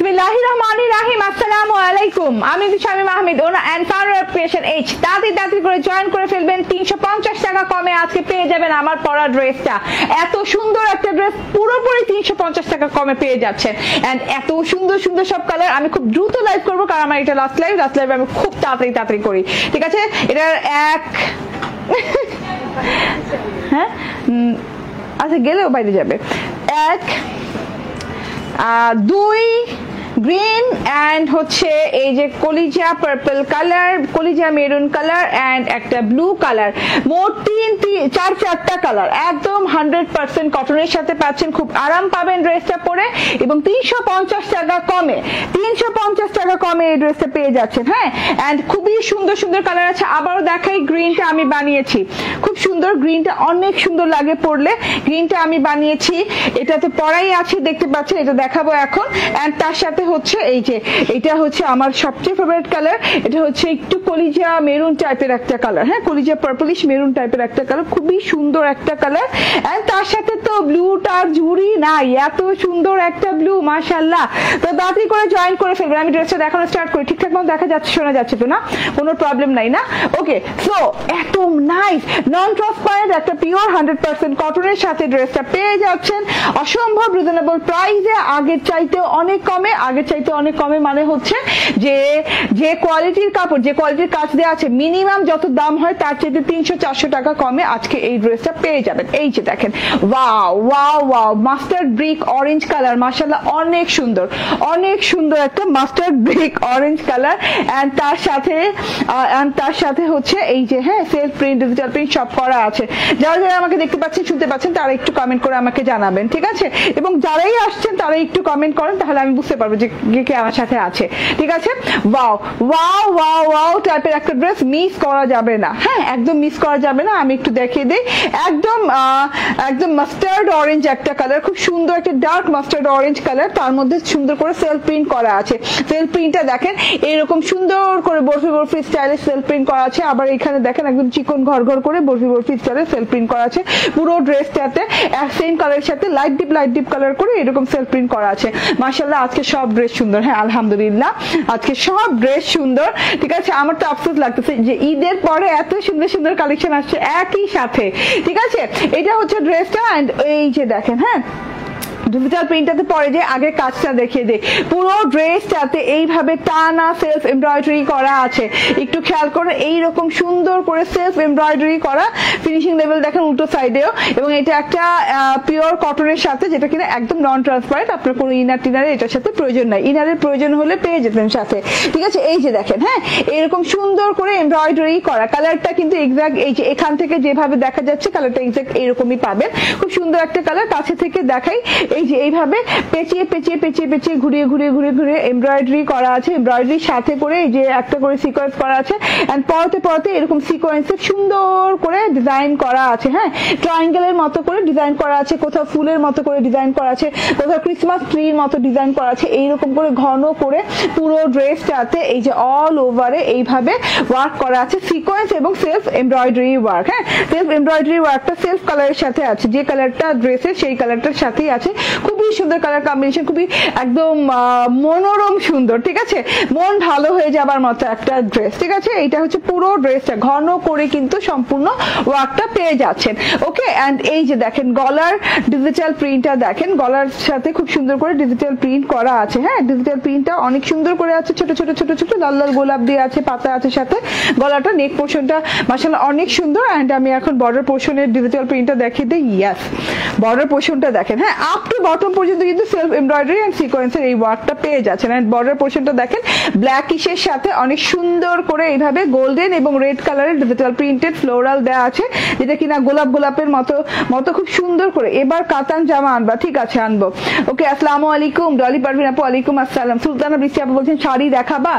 বিসমিল্লাহির রহমানির রহিম। আসসালামু আলাইকুম। আমি Shamim Ahmed, owner and founder of Creation H. তাড়াতাড়ি করে জয়েন করে ফেলবেন। 350 টাকা কমে আজকে পেয়ে যাবেন আমার পরা ড্রেসটা। এত সুন্দর একটা ড্রেস পুরোপুরি 350 টাকা কমে পেয়ে যাচ্ছেন। এন্ড এত সুন্দর সুন্দর সব কালার। আমি খুব দ্রুত লাইভ করবো কারণ আমার এটা লাস্ট লাইভ আমি খুব তাড়াতাড়ি করি, ঠিক আছে? এটার এক হ্যাঁ আচ্ছা গেলেও বাইরে যাবে। এক দুই গ্রিন এন্ড হচ্ছে এই যে কলিজা পার্পল কালার, কলিজা মেরুন কালার এন্ড একটা ব্লু কালার। মোট চারটা কালার। একদম 100% কটনের সাথে পাচ্ছেন। খুব আরাম পাবেন ড্রেসটা পরে এবং 350 টাকা কমে, 350 টাকা কমে এই ড্রেসটা পেয়ে যাচ্ছেন। হ্যাঁ, এন্ড খুবই সুন্দর সুন্দর কালার আছে। আবারও দেখাই, গ্রিনটা আমি বানিয়েছি, খুব সুন্দর। গ্রিনটা অনেক সুন্দর লাগে পরলে। গ্রিনটা আমি বানিয়েছি, এটাতে পরাই আছে দেখতে পাচ্ছেন, এটা দেখাবো এখন। এন্ড তার সাথে হচ্ছে এই যে এটা হচ্ছে আমার সবচেয়ে ফেভারিট কালার। এটা হচ্ছে একটু কলিজা মেরুন টাইপের একটা কালার। হ্যাঁ, কলিজা পার্পলিশ মেরুন টাইপের একটা কালার, খুবই সুন্দর একটা কালার। এন্ড তার সাথে তো ব্লুটার জুড়ি নাই, এত সুন্দর একটা ব্লু, মাশাআল্লাহ। তো তাড়াতাড়ি করে জয়েন করে ফেলবেন। আমি ড্রেসটা দেখানো স্টার্ট করি। ঠিকঠাক মতো দেখা যাচ্ছে, শোনা যাচ্ছে তো না? কোনো প্রবলেম নাই না? ওকে, সো এত নাইস নন ট্রান্সপারেন্ট একটা পিওর 100% কটনের সাথে ড্রেসটা পেয়ে যাচ্ছেন অসম্ভব রিজনেবল প্রাইসে। আগের চাইতে অনেক কমে। আগের চাইতে অনেক কমে মানে হচ্ছে যে কোয়ালিটির কাপড়, যে কোয়ালিটির কাজ দেওয়া আছে, মিনিমাম যত দাম হয় তার চাইতে 300-400 টাকা কমে আজকে এই ড্রেসটা পেয়ে যাবেন। এই যে দেখেন, wow wow wow, mustard brick orange colour, মাশাআল্লাহ অনেক সুন্দর, অনেক সুন্দর একটা mustard brick orange colour. And তার সাথে হচ্ছে এই যে হ্যাঁ সেলফ প্রিন্ট, ডিজিটাল প্রিন্ট সব করা আছে। যারা যারা আমাকে দেখতে পাচ্ছেন, শুনতে পাচ্ছেন, তারা একটু কমেন্ট করে আমাকে জানাবেন, ঠিক আছে? এবং যারাই আসছেন তারা একটু কমেন্ট করেন, তাহলে আমি বুঝতে পারবো যে কে আমার সাথে আছে, ঠিক আছে? ওয়াও ওয়াও ওয়াও ওয়াও টাইপের একটা ড্রেস, মিস করা যাবে না। হ্যাঁ, একদম মিস করা যাবে না। আমি একটু দেখিয়ে দিই। একদম মাস্টার্ড অরেঞ্জ একটা কালার, খুব সুন্দর একটা ডার্ক মাস্টার্ড অরেঞ্জ কালার। তার মধ্যে সুন্দর করে সেলফ প্রিন্ট করা আছে। সেলফ প্রিন্টটা দেখেন, এরকম সুন্দর করে বরফি স্টাইলে সেলফ প্রিন্ট করা আছে। আবার এখানে দেখেন একদম চিকন ঘর করে বরফি স্টাইলে সেলফ প্রিন্ট করা আছে। পুরো ড্রেসটাতে সেম কালারের সাথে লাইট ডিপ কালার করে এরকম সেলফ প্রিন্ট করা আছে। মাশাআল্লাহ, আজকে সব ড্রেস সুন্দর। হ্যাঁ, আলহামদুলিল্লাহ, আজকে সব ড্রেস সুন্দর, ঠিক আছে? আমার তো আফসোস লাগতেছে যে ঈদের পরে এত সুন্দর সুন্দর কালেকশন আসছে একই সাথে, ঠিক আছে? এটা হচ্ছে ড্রেসটা। এন্ড এই যে দেখেন, হ্যাঁ ডিজিটাল প্রিন্টটাতে পরে যে আগে কাজটা দেখিয়ে দেয়। পুরো ড্রেসটাতে এইভাবে টানা সেলফ এমব্রয়ডারি করা আছে। একটু খেয়াল করে এইরকম সুন্দর করে সেলফ এমব্রয়ডারি করা। ফিনিশিং লেভেল দেখেন উল্টো সাইডেও। এবং এটা একটা পিওর কটনের সাথে, যেটা কিনা একদম নন ট্রান্সপারেন্ট। আপনার কোনো ইনার টিনারে এটার সাথে প্রয়োজন নাই। ইনারের প্রয়োজন হলে পেয়ে যেতেন সাথে, ঠিক আছে? এই যে দেখেন, হ্যাঁ এরকম সুন্দর করে এমব্রয়ডারি করা। কালারটা কিন্তু এক্সাক্ট এই যে এখান থেকে যেভাবে দেখা যাচ্ছে কালারটা এক্সাক্ট এইরকমই পাবেন। খুব সুন্দর একটা কালার। কাছে থেকে দেখাই, এই যে এইভাবে পেঁচিয়ে ঘুরিয়ে এমব্রয়ডারি করা আছে। এমব্রয়ডারির সাথে করে এই যে একটা করে সিকোয়েন্স করা আছে। এন্ড পরতে এরকম সিকোয়েন্সে সুন্দর করে ডিজাইন করা আছে। হ্যাঁ, ট্রায়াঙ্গেলের মতো করে ডিজাইন করা আছে, কোথাও ফুলের মতো করে ডিজাইন করা আছে, কোথাও ক্রিসমাস ট্রির মতো ডিজাইন করা আছে। এইরকম করে ঘন করে পুরো ড্রেসটাতে এই যে অল ওভারে এইভাবে ওয়ার্ক করা আছে, সিকোয়েন্স এবং সেলফ এমব্রয়ডারি ওয়ার্ক। হ্যাঁ, সেলফ এমব্রয়ডারি ওয়ার্কটা সেলফ কালারের সাথে আছে। যে কালারটা ড্রেসের সেই কালারটার সাথেই আছে। খুবই সুন্দর কালার কম্বিনেশন, খুবই একদম মনোরম সুন্দর, ঠিক আছে? মন ভালো হয়ে যাবার মতো একটা ড্রেস, ঠিক আছে? এটা হচ্ছে পুরো ড্রেসটা ঘন করে কিন্তু সম্পূর্ণ ওয়ার্কটা পেয়ে যাচ্ছেন। ওকে, এন্ড এই যে দেখেন গলার ডিজিটাল প্রিন্টটা দেখেন, গলার সাথে খুব সুন্দর করে ডিজিটাল প্রিন্ট করা আছে। হ্যাঁ, ডিজিটাল প্রিন্টটা অনেক সুন্দর করে আছে। ছোট ছোট লাল গোলাপ দিয়ে আছে, পাতা আছে সাথে। গলাটা নেক পোর্শনটা মাশাআল্লাহ অনেক সুন্দর। এন্ড আমি এখন বর্ডার পোর্শনের ডিজিটাল প্রিন্টটা দেখিয়ে দিই। ইয়েস, বর্ডার পোর্শনটা দেখেন। হ্যাঁ, আপ টু বটম পর্যন্ত কিন্তু সেলফ এমব্রয়ডারি এন্ড সিকোয়েন্সের এই ওয়ার্কটা পেয়ে যাচ্ছেন। এন্ড বর্ডার পোর্শনটা দেখেন ব্ল্যাকিশের সাথে অনেক সুন্দর করে এইভাবে গোল্ডেন এবং রেড কালারের ডিজিটাল প্রিন্টেড ফ্লোরাল দেওয়া আছে, যেটা কিনা গোলাপের মতো খুব সুন্দর করে। এবার কাতান জামা আনবা, ঠিক আছে আনবো। ওকে, আসসালামু আলাইকুম ডলি পারভিন আপু। ওয়ালাইকুম আসসালাম। সুলতানা বৃষ্টি আপু বলছেন শাড়ি দেখাবা।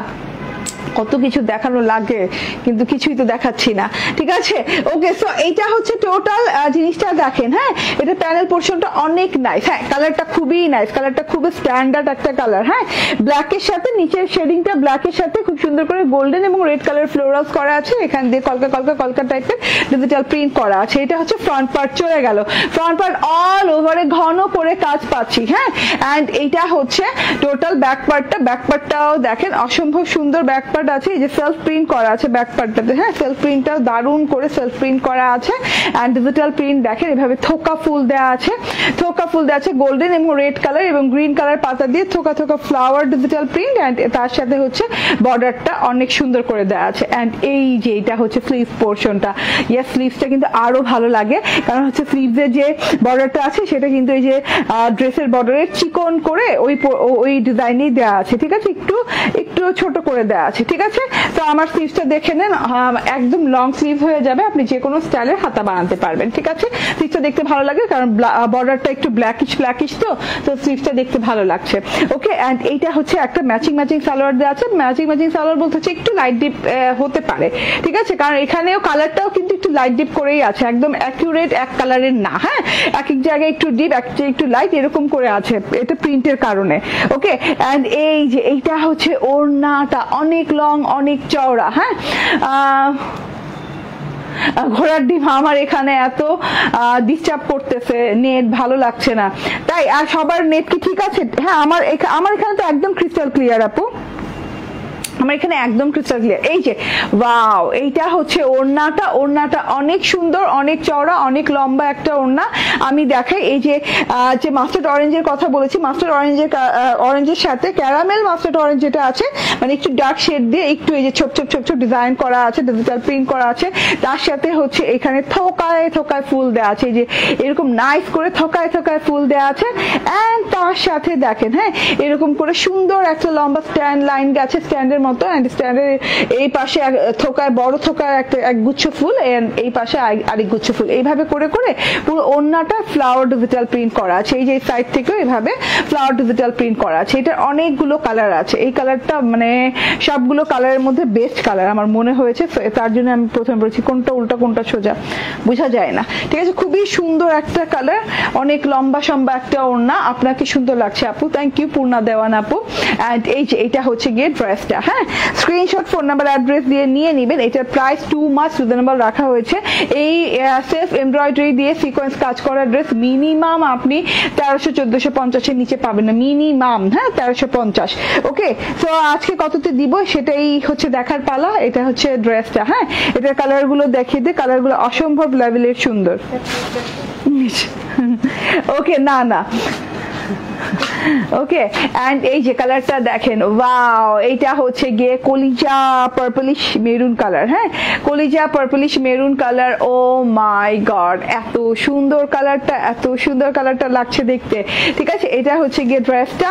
কত কিছু দেখানো লাগে কিন্তু কিছুই তো দেখাচ্ছি না, ঠিক আছে। ওকে, সো এইটা হচ্ছে টোটাল জিনিসটা দেখেন। হ্যাঁ, এটা প্যানেল পোর্শনটা অনেক নাইস। হ্যাঁ, কালারটা খুবই নাইস, কালারটা খুবই স্ট্যান্ডার্ড একটা কালার। হ্যাঁ, ব্ল্যাকের সাথে নিচের শেডিংটা ব্ল্যাকের সাথে খুব সুন্দর করে গোল্ডেন এবং রেড কালার ফ্লোরালস করা আছে, এখান দিয়ে কলকা কলকা কলকা টাইপের ডিজিটাল প্রিন্ট করা আছে। এটা হচ্ছে ফ্রন্ট পার্ট চলে গেল, ফ্রন্ট পার্ট অল ওভারে ঘন করে কাজ পাচ্ছি। হ্যাঁ, এন্ড এইটা হচ্ছে টোটাল ব্যাক পার্টটা, ব্যাক পার্টটাও দেখেন অসম্ভব সুন্দর ব্যাক পার্ট আছে, এই যে সেলফ প্রিন্ট করা আছে ব্যাক পার্টটাতে। হ্যাঁ, সেলফ প্রিন্টটাও দারুণ করে সেলফ প্রিন্ট করা আছে এন্ড ডিজিটাল প্রিন্ট দেখেন এভাবে থোকা ফুল দেওয়া আছে, থোকা ফুল দেওয়া আছে গোল্ডেন এবং রেড কালার এবং গ্রিন কালার পাতা দিয়ে থোকা থোকা ফ্লাওয়ার ডিজিটাল প্রিন্ট এন্ড তার সাথে হচ্ছে বর্ডারটা অনেক সুন্দর করে দেওয়া আছে। এন্ড এই যে এটা হচ্ছে স্লিভস পোর্শনটা, ইয়েস স্লিভসটা কিন্তু আরো ভালো লাগে কারণ হচ্ছে স্লিভসের যে বর্ডারটা আছে সেটা কিন্তু এই যে ড্রেসের বর্ডারের চিকন করে ওই ডিজাইনেই দেওয়া আছে, ঠিক আছে, একটু একটু ছোট করে দেওয়া আছে, ঠিক আছে। তো আমার স্লিভসটা দেখে নেন, একদম লং স্লিভ হয়ে যাবে, আপনি যে কোনো স্টাইলের হাতা বানাতে পারবেন, ঠিক আছে। স্লিভসটা দেখতে ভালো লাগে কারণ বর্ডারটা একটু ব্ল্যাকিশ তো স্লিভসটা দেখতে ভালো লাগছে। ওকে, এন্ড এইটা হচ্ছে একটা ম্যাচিং সালোয়ার দেওয়া আছে। ম্যাচিং সালোয়ার বলতে হচ্ছে একটু লাইট ডিপ হতে পারে, ঠিক আছে, কারণ এখানেও কালারটাও কিন্তু একটু লাইট ডিপ করেই আছে, একদম অ্যাকুরেট এক কালারের না। হ্যাঁ, এক এক জায়গায় একটু ডিপ, একটু লাইট এরকম করে আছে, এটা প্রিন্টের কারণে। ওকে, এন্ড এই যে এইটা হচ্ছে ওড়নাটা অনেক লং অনেক চওড়া। হ্যাঁ, ঘোড়ার ডিম আমার এখানে এত ডিস্টার্ব করতেছে, নেট ভালো লাগছে না তাই। আর সবার নেট কি ঠিক আছে? হ্যাঁ, আমার এখানে তো একদম ক্রিস্টাল ক্লিয়ার আপু, আমার এখানে একদম ক্রিস্টাল ক্লিয়ার। এই যে ওয়াও, এইটা হচ্ছে ওড়নাটা অনেক সুন্দর, অনেক চওড়া, অনেক লম্বা একটা ওড়না। আমি দেখাই, এই যে মাস্টার্ড অরেঞ্জের কথা বলেছি, মাস্টার্ড অরেঞ্জের সাথে ক্যারামেল মাস্টার্ড অরেঞ্জ যেটা আছে, মানে একটু ডার্ক শেড দিয়ে একটু এই যে ছোপ ছোপ ডিজাইন করা আছে, ডিজিটাল প্রিন্ট করা আছে, তার সাথে হচ্ছে এখানে থোকায় ফুল দেওয়া আছে, এই যে এরকম নাইস করে থোকায় ফুল দেওয়া আছে। এন্ড তার সাথে দেখেন, হ্যাঁ, এরকম করে সুন্দর একটা লম্বা স্ট্যান্ড লাইন গেছে, স্ট্যান্ডের মতো, এন্ড স্ট্যান্ডের এই পাশে থোকায় বড় থোকায় এক গুচ্ছ ফুল, এই পাশে আরেক গুচ্ছ ফুল, এইভাবে করে করে পুরো ওড়নাটা ফ্লাওয়ার ডিজিটাল প্রিন্ট করা আছে। এই যে সাইড থেকে এইভাবে ফ্লাওয়ার ডিজিটাল প্রিন্ট করা আছে। এটার অনেকগুলো কালার আছে, এই কালারটা মানে সবগুলো কালারের মধ্যে বেস্ট কালার আমার মনে হয়েছে, তার জন্য আমি প্রথমে বলেছি কোনটা উল্টা কোনটা সোজা বোঝা যায় না, ঠিক আছে। খুবই সুন্দর একটা কালার, অনেক লম্বা সম্বা একটা ওড়না, আপনাকে সুন্দর লাগছে আপু, থ্যাংক ইউ পূর্ণা দেওয়ান আপু। এন্ড এই যে এটা হচ্ছে গিয়ে ড্রেসটা। হ্যাঁ, স্ক্রিনশট ফোন নাম্বার অ্যাড্রেস দিয়ে নিয়ে নেবেন। এটার প্রাইস টু মাচ রিজনেবল রাখা হয়েছে। এই সেলফ এমব্রয়ডারি দিয়ে সিকোয়েন্স কাজ করা ড্রেস মিনিমাম আপনি 1300-1450 নিচে পাবেন না, মিনিমাম। হ্যাঁ, 1350। ওকে, তো আজকে কততে দিব সেটাই হচ্ছে দেখার পালা। এটা হচ্ছে ড্রেসটা। হ্যাঁ, এটার কালার গুলো দেখিয়ে দিই, কালার গুলো অসম্ভব লেভেলের সুন্দর। ওকে, না ওকে, এন্ড এই যে কালারটা দেখেন, ওয়াও, এইটা হচ্ছে গিয়ে কলিজা পার্পলিশ মেরুন কালার। হ্যাঁ, কলিজা পার্পলিশ মেরুন কালার, ও মাই গড, এত সুন্দর কালারটা লাগছে দেখতে, ঠিক আছে। এটা হচ্ছে গিয়ে ড্রেসটা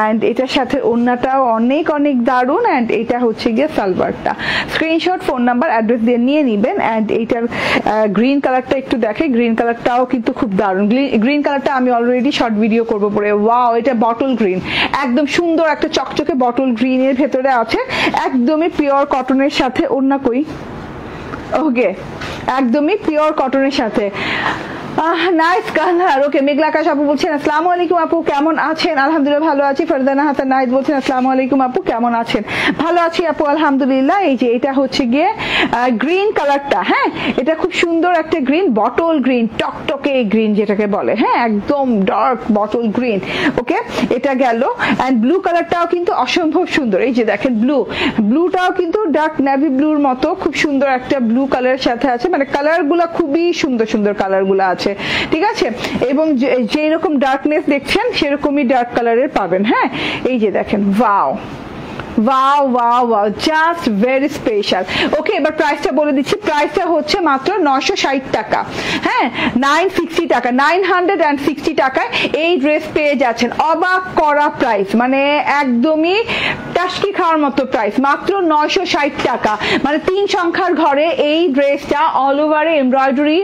এন্ড এটার সাথে ওড়নাটাও অনেক দারুন। এন্ড এটা হচ্ছে গিয়ে সালোয়ারটা। স্ক্রিনশট ফোন নাম্বার অ্যাড্রেস দিয়ে নিয়ে নিবেন। এন্ড এইটার গ্রিন কালারটা একটু দেখে, গ্রিন কালারটাও কিন্তু খুব দারুন। গ্রিন কালারটা আমি অলরেডি শর্ট ভিডিও করবো পরে। ওয়াও, এটা বটল গ্রিন, একদম সুন্দর একটা চকচকে বটল গ্রিন এর ভেতরে আছে, একদমই পিওর কটনের সাথে। ওড়না কই? ওকে, একদমই পিওর কটনের সাথে, নাইস কালার। ওকে, মেঘলা আকাশ আপু বলছেন আসসালামু আলাইকুম আপু, কেমন আছেন? আলহামদুলিল্লাহ ভালো আছি। ফারজানা হাসান নাইদ বলছেন আসসালামু আলাইকুম আপু, কেমন আছেন? ভালো আছি আপু, আলহামদুলিল্লাহ। এই যে এটা হচ্ছে গিয়ে গ্রিন কালারটা। হ্যাঁ, এটা খুব সুন্দর একটা গ্রিন, বটল গ্রিন, টকটকে গ্রিন যেটাকে বলে। হ্যাঁ, একদম ডার্ক বটল গ্রিন। ওকে, এটা গেল। এন্ড ব্লু কালারটাও কিন্তু অসম্ভব সুন্দর। এই যে দেখেন, ব্লুটাও কিন্তু ডার্ক নেভি ব্লুর মতো খুব সুন্দর একটা ব্লু কালারের সাথে আছে, মানে কালার গুলা খুবই সুন্দর কালার গুলা আছে, ঠিক আছে। এবং যেরকম ডার্কনেস দেখছেন সেরকমই ডার্ক কালারের পাবেন। হ্যাঁ, এই যে দেখেন, ওয়াও, জাস্ট ভেরি স্পেশাল। ওকে, এবার প্রাইসটা বলে দিচ্ছি। প্রাইসটা হচ্ছে মাত্র 960 টাকা। হ্যাঁ, 960 টাকা, 960 টাকায় এই ড্রেস পেয়ে যাচ্ছেন। অবাক করা প্রাইস, মানে একদমই টাসকি খাওয়ার মতো প্রাইস, মাত্র 960 টাকা। মানে 3 সংখ্যার ঘরে এই ড্রেসটা অল ওভারে এমব্রয়ডারি